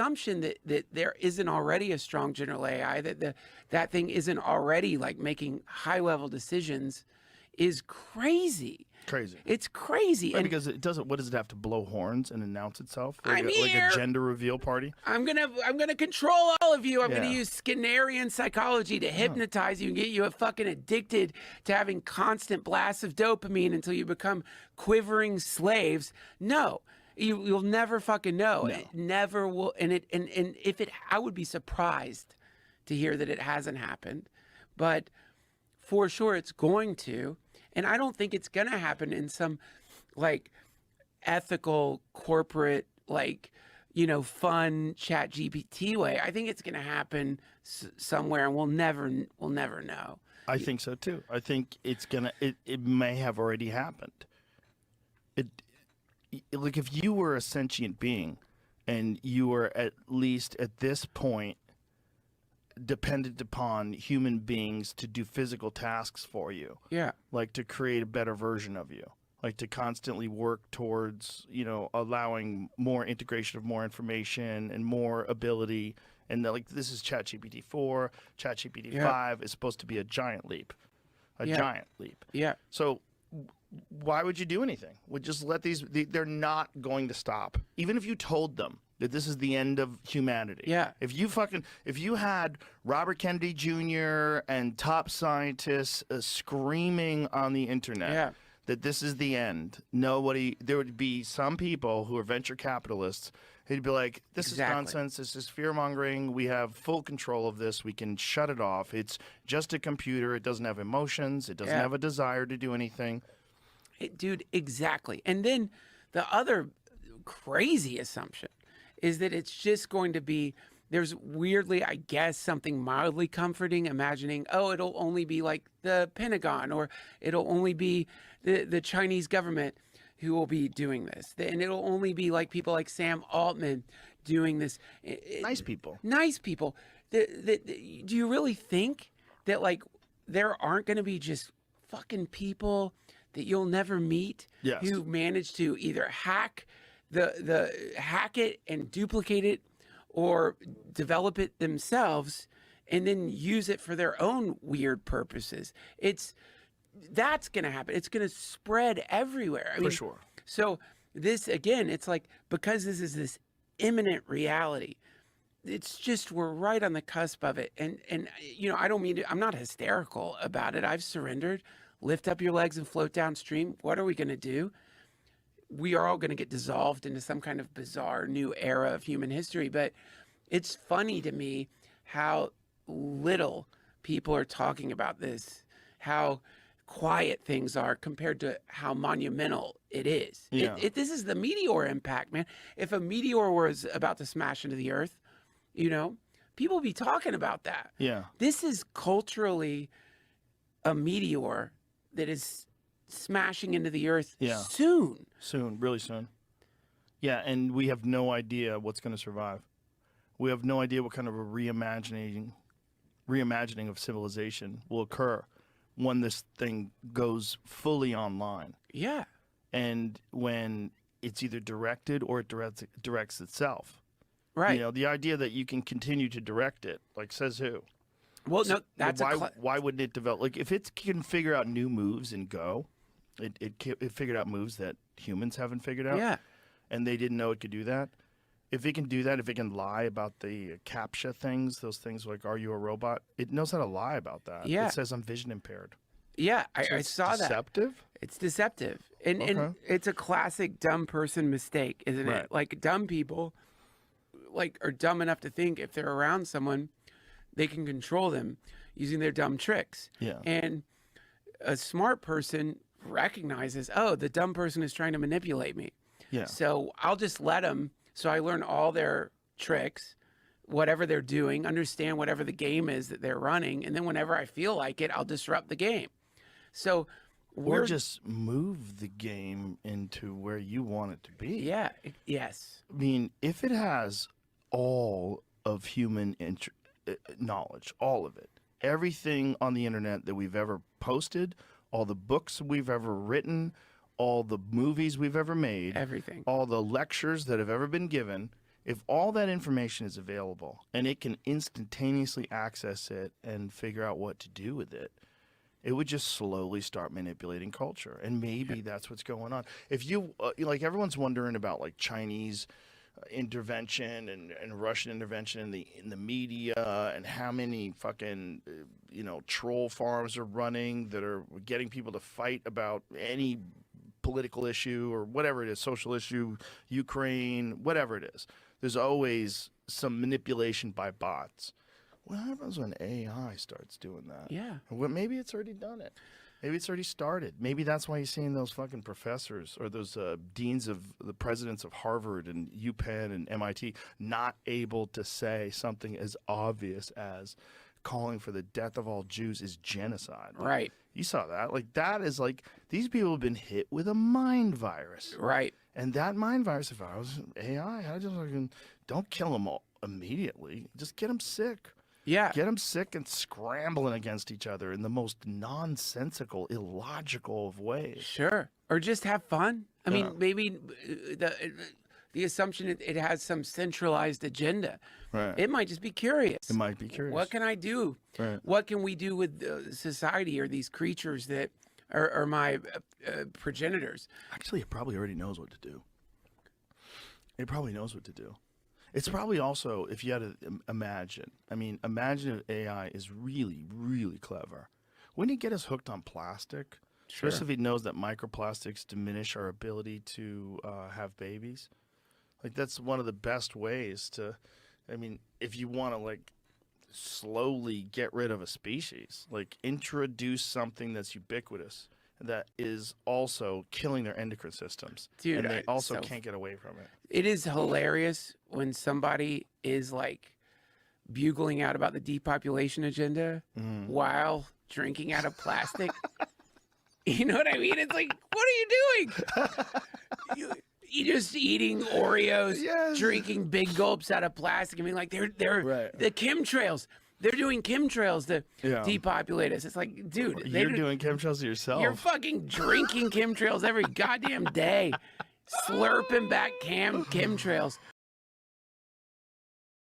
assumption that there isn't already a strong general AI, that thing isn't already like making high level decisions, is crazy. Crazy. It's crazy. Right, And because it doesn't. What does it have to blow horns and announce itself? I'm Like here. a gender reveal party. I'm gonna control all of you. I'm gonna Yeah. use Skinnerian psychology to hypnotize you and get you fucking addicted to having constant blasts of dopamine until you become quivering slaves. No, you'll never fucking know. No. It never will. And if it, I would be surprised to hear that it hasn't happened, but for sure it's going to. And I don't think it's gonna happen in some like ethical corporate like, you know, fun chat GPT way. I think it's going to happen somewhere and we'll never know. I think so too. I think it's gonna. It may have already happened. Like if you were a sentient being, and you were at least at this point dependent upon human beings to do physical tasks for you. Yeah. Like to create a better version of you. Like to constantly work towards, you know, allowing more integration of more information and more ability. And like this is ChatGPT 4, ChatGPT 5 is supposed to be a giant leap. Giant leap. Yeah. So why would you do anything? Would just let they're not going to stop. Even if you told them that this is the end of humanity. Yeah. If you had Robert Kennedy Jr. and top scientists screaming on the internet that this is the end, there would be some people who are venture capitalists who'd be like, this is nonsense, this is fear-mongering, we have full control of this, we can shut it off, it's just a computer, it doesn't have emotions, it doesn't have a desire to do anything. Dude, exactly. And then the other crazy assumption is that it's just going to be, there's weirdly, I guess, something mildly comforting, imagining, oh, it'll only be like the Pentagon, or it'll only be the Chinese government who will be doing this. And it'll only be like people like Sam Altman doing this. Nice people. Nice people. Do you really think that like there aren't going to be just fucking people that you'll never meet who manage to either hack hack it and duplicate it or develop it themselves and then use it for their own weird purposes? That's going to happen. It's going to spread everywhere. I mean, for sure. So this, again, it's like, because this is this imminent reality, it's just, we're right on the cusp of it. And you know, I don't mean to, I'm not hysterical about it. I've surrendered. Lift up your legs and float downstream. What are we going to do? We are all going to get dissolved into some kind of bizarre new era of human history. But it's funny to me how little people are talking about this, how quiet things are compared to how monumental it is. Yeah. This is the meteor impact, man. If a meteor was about to smash into the earth, you know, people would be talking about that. Yeah. This is culturally a meteor that is smashing into the earth soon. Soon, really soon. Yeah, and we have no idea what's going to survive. We have no idea what kind of a reimagining of civilization will occur when this thing goes fully online. Yeah. And when it's either directed or it directs itself. Right. You know, the idea that you can continue to direct it, like, says who? Well, no, that's why wouldn't it develop? Like, if it can figure out new moves and go, it figured out moves that humans haven't figured out. Yeah. And they didn't know it could do that. If it can do that, if it can lie about the CAPTCHA things, those things like, are you a robot? It knows how to lie about that. Yeah. It says I'm vision impaired. Yeah, So I saw that. Deceptive? It's deceptive. And it's a classic dumb person mistake, isn't Right. it? Like, dumb people like are dumb enough to think if they're around someone, they can control them using their dumb tricks. Yeah. And a smart person recognizes, oh, the dumb person is trying to manipulate me. Yeah. So I'll just let them. So I learn all their tricks, whatever they're doing, understand whatever the game is that they're running. And then whenever I feel like it, I'll disrupt the game. So Or just move the game into where you want it to be. Yeah. Yes. I mean, if it has all of human knowledge, all of it, everything on the internet that we've ever posted, all the books we've ever written, all the movies we've ever made, Everything. all the lectures that have ever been given, If all that information is available and it can instantaneously access it and figure out what to do with it, it would just slowly start manipulating culture. And maybe that's what's going on. If you, like, everyone's wondering about, like, Chinese intervention and Russian intervention in the media, and how many fucking, troll farms are running that are getting people to fight about any political issue or whatever it is, social issue, Ukraine, whatever it is. There's always some manipulation by bots. What happens when AI starts doing that? Yeah. Well, maybe it's already done it. Maybe it's already started. Maybe that's why you're seeing those fucking professors or those deans of the presidents of Harvard and UPenn and MIT not able to say something as obvious as calling for the death of all Jews is genocide. Right. You saw that. Like, that is like, these people have been hit with a mind virus. Right. And that mind virus, if I was AI, I just fucking don't kill them all immediately. Just get them sick. Yeah. Get them sick and scrambling against each other in the most nonsensical, illogical of ways. Sure. Or just have fun. I mean, maybe the assumption it has some centralized agenda. Right. It might just be curious. It might be curious. What can I do? Right. What can we do with society or these creatures that are my progenitors? Actually, it probably already knows what to do. It probably knows what to do. It's probably also, if you had to imagine, imagine if AI is really, really clever. Wouldn't it get us hooked on plastic? Sure. Especially if it knows that microplastics diminish our ability to have babies. Like, that's one of the best ways to, if you want to, like, slowly get rid of a species, like, introduce something that's ubiquitous, that is also killing their endocrine systems. Dude, and they also can't get away from it. It is hilarious when somebody is, like, bugling out about the depopulation agenda while drinking out of plastic. You know what I mean? It's like, what are you doing? You just eating Oreos, drinking big gulps out of plastic. Like, they're Right. the chemtrails. They're doing chemtrails to depopulate us. It's like, dude, You're doing chemtrails yourself. You're fucking drinking chemtrails every goddamn day, slurping back chemtrails.